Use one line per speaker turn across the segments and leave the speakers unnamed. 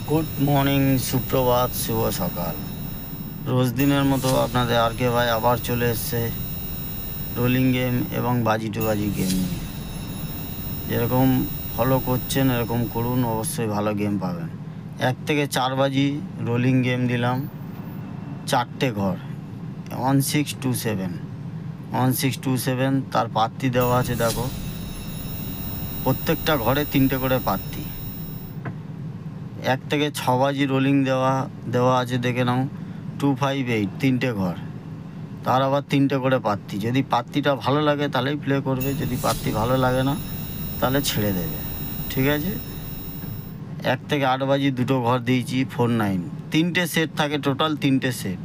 Good morning, সুপ্রভাত, শুভ সকাল। রোজ দিনের মতো আপনাদের আর কে ভাই আবার চলে এসছে রোলিং গেম এবং বাজি টু বাজি গেম নিয়ে। যেরকম ফলো করছেন এরকম করুন, অবশ্যই ভালো গেম পাবেন। 1 থেকে 4 বাজি রোলিং গেম দিলাম, 4টে ঘর 1627 তার পাত্তি দেওয়া আছে। দেখো, প্রত্যেকটা ঘরে 3টে করে পাত্তি। 1 থেকে 6 বাজি রোলিং দেওয়া আছে, দেখে নাও। 258 3টে ঘর, তার আবার 3টে করে পাত্তি। যদি পাত্তিটা ভালো লাগে তাহলেই প্লে করবে, যদি পাত্তি ভালো লাগে না তাহলে ছেড়ে দেবে। ঠিক আছে। 1 থেকে 8 বাজি 2টো ঘর দিয়েছি 49। 3টে সেট থাকে, টোটাল 3টে সেট,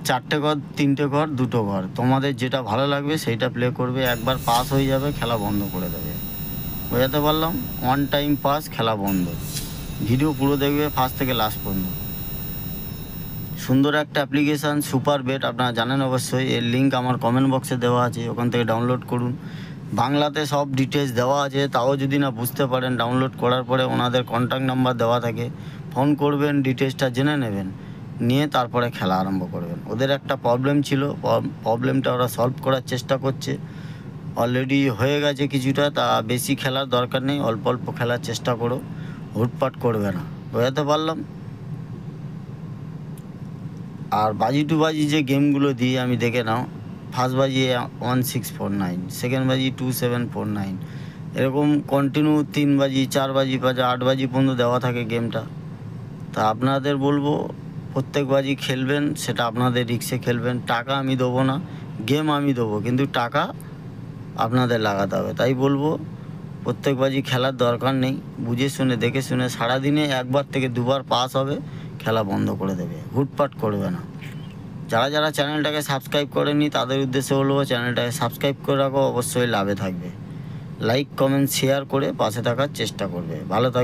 4টে ঘর 3টে ঘর 2টো ঘর। তোমাদের যেটা ভালো লাগবে সেইটা প্লে করবে। একবার পাস হয়ে যাবে, খেলা বন্ধ করে দেবে। বোঝাতে পারলাম? 1 টাইম পাস, খেলা বন্ধ। ভিডিও পুরো দেখবে ফার্স্ট থেকে লাস্ট পর্যন্ত। সুন্দর একটা অ্যাপ্লিকেশান সুপার বেট, আপনারা জানেন অবশ্যই। এর লিঙ্ক আমার কমেন্ট বক্সে দেওয়া আছে, ওখান থেকে ডাউনলোড করুন। বাংলাতে সব ডিটেলস দেওয়া আছে, তাও যদি না বুঝতে পারেন ডাউনলোড করার পরে ওনাদের কন্ট্যাক্ট নাম্বার দেওয়া থাকে, ফোন করবেন, ডিটেলসটা জেনে নেবেন, নিয়ে তারপরে খেলা আরম্ভ করবেন। ওদের একটা প্রবলেম ছিল, প্রবলেমটা ওরা সলভ করার চেষ্টা করছে। অলরেডি হয়ে গেছে কিছুটা, তা বেশি খেলার দরকার নেই, অল্প অল্প খেলার চেষ্টা করো, হুটপাট করবে না। বোঝাতে পারলাম? আর বাজি টু বাজি যে গেমগুলো দিই আমি, দেখে নাও। ফার্স্ট বাজি 1649, সেকেন্ড বাজি 2749, এরকম কন্টিনিউ 3 বাজি 4 বাজি 8 বাজি পর্যন্ত দেওয়া থাকে গেমটা। তা আপনাদের বলবো প্রত্যেক বাজি খেলবেন, সেটা আপনাদের রিক্সে খেলবেন। টাকা আমি দেবো না, গেম আমি দেবো, কিন্তু টাকা আপনাদের লাগাতে হবে। তাই বলবো প্রত্যেক বাজি খেলার দরকার নেই, বুঝে শুনে দেখে শুনে। সারাদিনে 1বার থেকে 2বার পাস হবে, খেলা বন্ধ করে দেবে, হুটপাট করবে না। যারা চ্যানেলটাকে সাবস্ক্রাইব করেনি তাদের উদ্দেশ্যে বলবো, চ্যানেলটাকে সাবস্ক্রাইব করে রাখো, অবশ্যই লাভে থাকবে। লাইক কমেন্ট শেয়ার করে পাশে থাকার চেষ্টা করবে। ভালো থাকবে।